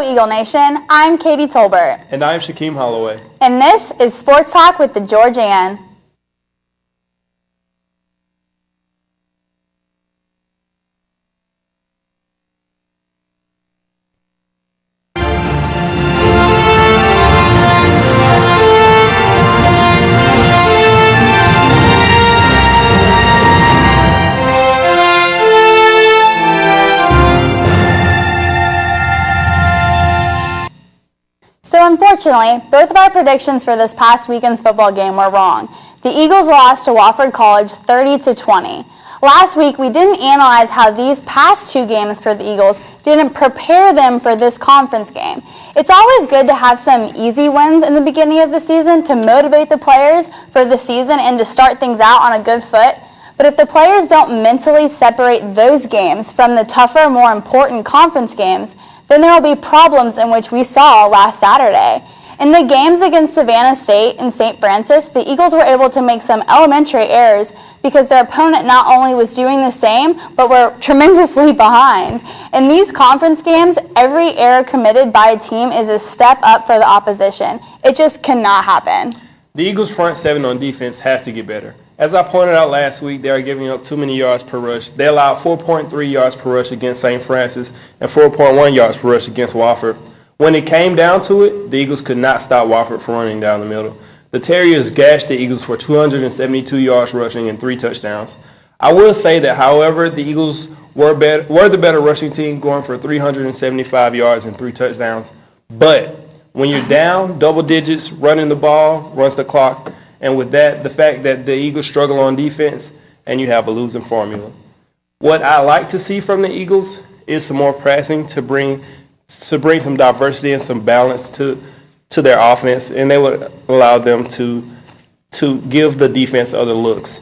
Eagle Nation, I'm Katie Tolbert. And I'm Shaquem Holloway. And this is Sports Talk with the Georgian. So unfortunately, both of our predictions for this past weekend's football game were wrong. The Eagles lost to Wofford College 30-20. Last week, we didn't analyze how these past two games for the Eagles didn't prepare them for this conference game. It's always good to have some easy wins in the beginning of the season to motivate the players for the season and to start things out on a good foot. But if the players don't mentally separate those games from the tougher, more important conference games, then there will be problems in which we saw last Saturday. In the games against Savannah State and St. Francis, the Eagles were able to make some elementary errors because their opponent not only was doing the same, but were tremendously behind. In these conference games, every error committed by a team is a step up for the opposition. It just cannot happen. The Eagles' front seven on defense has to get better. As I pointed out last week, they are giving up too many yards per rush. They allowed 4.3 yards per rush against St. Francis and 4.1 yards per rush against Wofford. When it came down to it, the Eagles could not stop Wofford from running down the middle. The Terriers gashed the Eagles for 272 yards rushing and 3 touchdowns. I will say that, however, the Eagles were the better rushing team, going for 375 yards and 3 touchdowns. But when you're down double digits, running the ball runs the clock. And with that, the fact that the Eagles struggle on defense and you have a losing formula. What I like to see from the Eagles is some more pressing to bring some diversity and some balance to their offense, and they would allow them to give the defense other looks.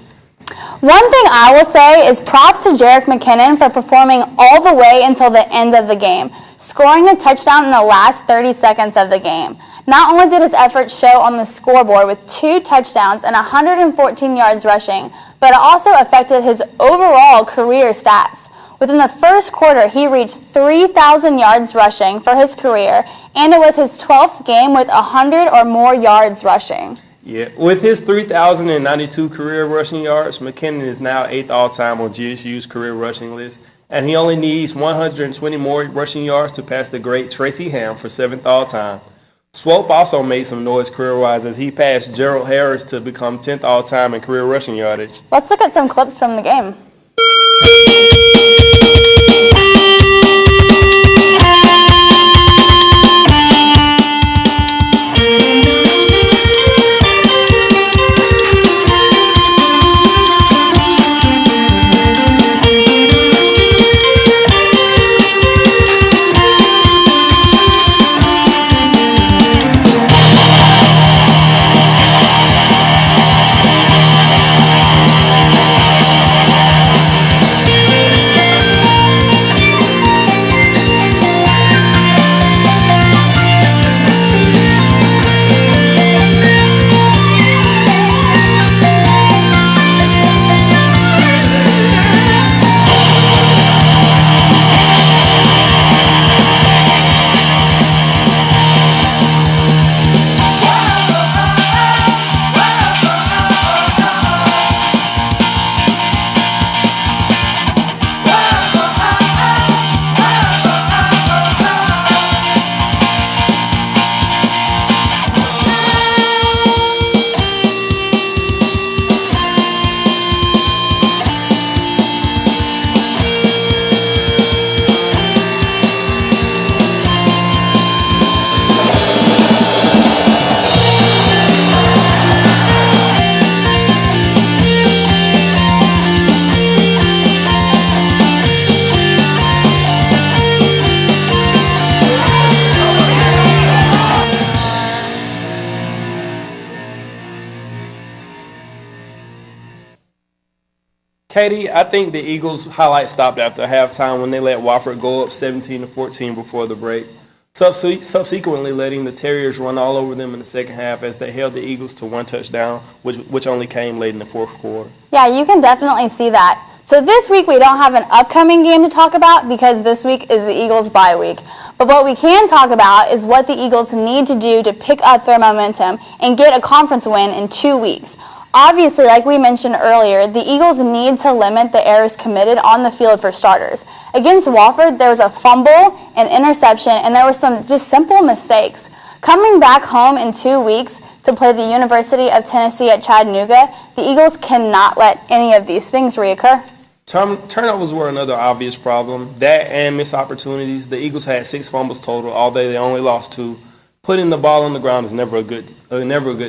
One thing I will say is props to Jerick McKinnon for performing all the way until the end of the game, scoring the touchdown in the last 30 seconds of the game. Not only did his efforts show on the scoreboard with 2 touchdowns and 114 yards rushing, but it also affected his overall career stats. Within the first quarter, he reached 3,000 yards rushing for his career, and it was his 12th game with 100 or more yards rushing. Yeah, with his 3,092 career rushing yards, McKinnon is now 8th all-time on GSU's career rushing list, and he only needs 120 more rushing yards to pass the great Tracy Ham for 7th all-time. Swope also made some noise career-wise as he passed Gerald Harris to become 10th all-time in career rushing yardage. Let's look at some clips from the game. Katie, I think the Eagles' highlight stopped after halftime when they let Wofford go up 17-14 before the break, subsequently letting the Terriers run all over them in the second half as they held the Eagles to 1 touchdown, which only came late in the fourth quarter. Yeah, you can definitely see that. So this week we don't have an upcoming game to talk about because this week is the Eagles' bye week. But what we can talk about is what the Eagles need to do to pick up their momentum and get a conference win in 2 weeks. Obviously, like we mentioned earlier, the Eagles need to limit the errors committed on the field for starters. Against Wofford, there was a fumble, an interception, and there were some just simple mistakes. Coming back home in 2 weeks to play the University of Tennessee at Chattanooga, the Eagles cannot let any of these things reoccur. Turnovers were another obvious problem. That and missed opportunities. The Eagles had 6 fumbles total, although they only lost 2. Putting the ball on the ground is never a good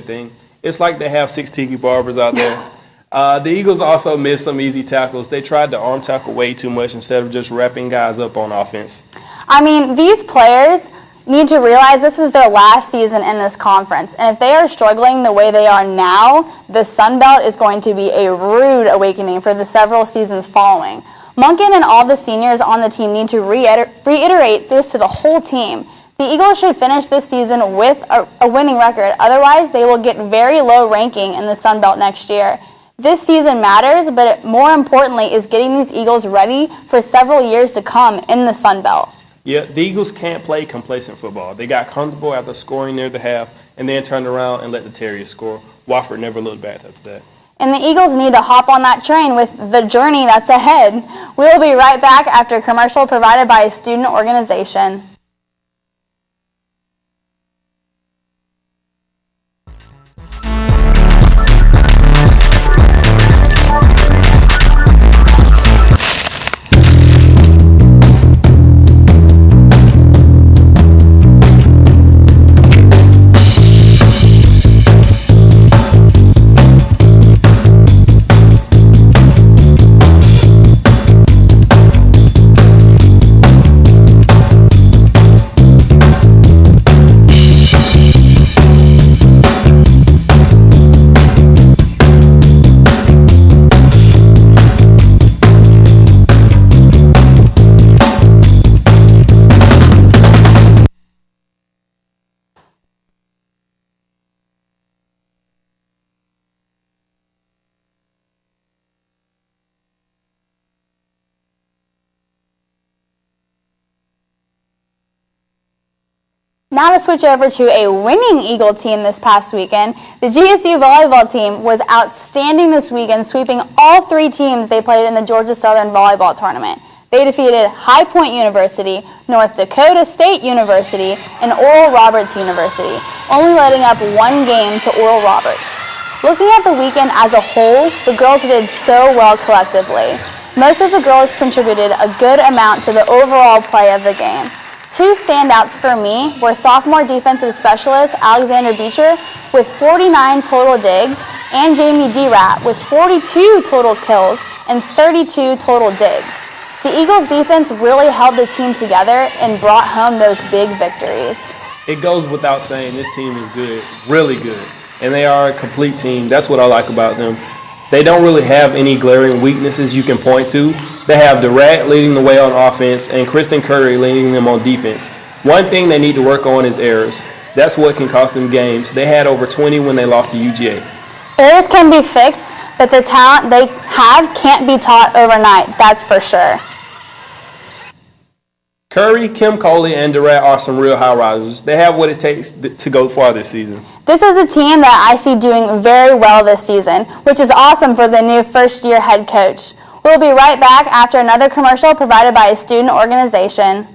thing. It's like they have 6 tiki barbers out there. The Eagles also missed some easy tackles. They tried to arm tackle way too much instead of just wrapping guys up on offense. I mean, these players need to realize this is their last season in this conference. And if they are struggling the way they are now, the Sun Belt is going to be a rude awakening for the several seasons following. Monken and all the seniors on the team need to reiterate this to the whole team. The Eagles should finish this season with a winning record. Otherwise, they will get very low ranking in the Sun Belt next year. This season matters, but more importantly is getting these Eagles ready for several years to come in the Sun Belt. Yeah, the Eagles can't play complacent football. They got comfortable after scoring near the half and then turned around and let the Terriers score. Wofford never looked back after that. And the Eagles need to hop on that train with the journey that's ahead. We will be right back after a commercial provided by a student organization. Now to switch over to a winning Eagle team this past weekend. The GSU volleyball team was outstanding this weekend, sweeping all 3 teams they played in the Georgia Southern Volleyball Tournament. They defeated High Point University, North Dakota State University, and Oral Roberts University, only letting up 1 game to Oral Roberts. Looking at the weekend as a whole, the girls did so well collectively. Most of the girls contributed a good amount to the overall play of the game. 2 standouts for me were sophomore defensive specialist Alexander Beecher with 49 total digs and Jamie DeRat with 42 total kills and 32 total digs. The Eagles defense really held the team together and brought home those big victories. It goes without saying this team is good, really good, and they are a complete team. That's what I like about them. They don't really have any glaring weaknesses you can point to. They have DeRat leading the way on offense and Kristen Curry leading them on defense. One thing they need to work on is errors. That's what can cost them games. They had over 20 when they lost to UGA. Errors can be fixed, but the talent they have can't be taught overnight, that's for sure. Curry, Kim Coley, and DeRat are some real high risers. They have what it takes to go far this season. This is a team that I see doing very well this season, which is awesome for the new first-year head coach. We'll be right back after another commercial provided by a student organization.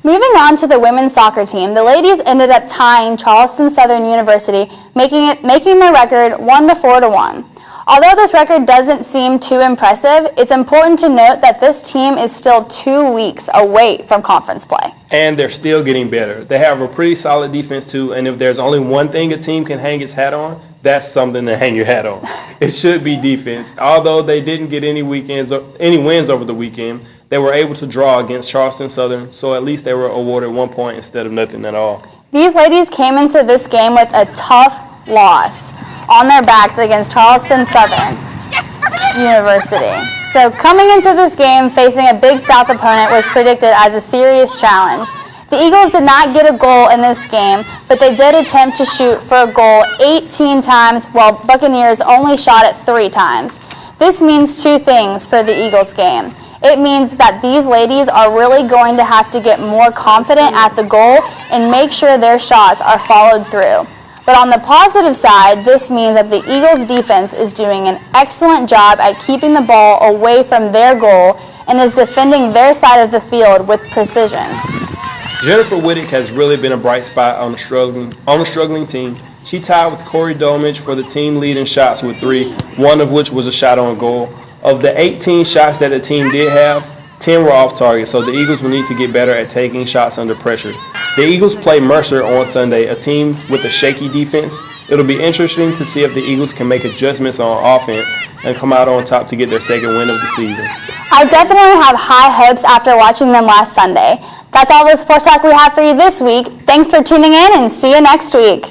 Moving on to the women's soccer team, the ladies ended up tying Charleston Southern University, making their record 1-4-1. Although this record doesn't seem too impressive, it's important to note that this team is still 2 weeks away from conference play. And they're still getting better. They have a pretty solid defense too, and if there's only one thing a team can hang its hat on, that's something to hang your hat on. It should be defense. Although they didn't get any wins over the weekend, they were able to draw against Charleston Southern, so at least they were awarded 1 point instead of nothing at all. These ladies came into this game with a tough loss on their backs against Charleston Southern University. So coming into this game facing a Big South opponent was predicted as a serious challenge. The Eagles did not get a goal in this game, but they did attempt to shoot for a goal 18 times while Buccaneers only shot it 3 times. This means 2 things for the Eagles game. It means that these ladies are really going to have to get more confident at the goal and make sure their shots are followed through. But on the positive side, this means that the Eagles' defense is doing an excellent job at keeping the ball away from their goal and is defending their side of the field with precision. Jennifer Whittick has really been a bright spot on the struggling team. She tied with Corey Dolmage for the team lead in shots with 3, one of which was a shot on goal. Of the 18 shots that the team did have, 10 were off target, so the Eagles will need to get better at taking shots under pressure. The Eagles play Mercer on Sunday, a team with a shaky defense. It'll be interesting to see if the Eagles can make adjustments on offense and come out on top to get their second win of the season. I definitely have high hopes after watching them last Sunday. That's all the sports talk we have for you this week. Thanks for tuning in and see you next week.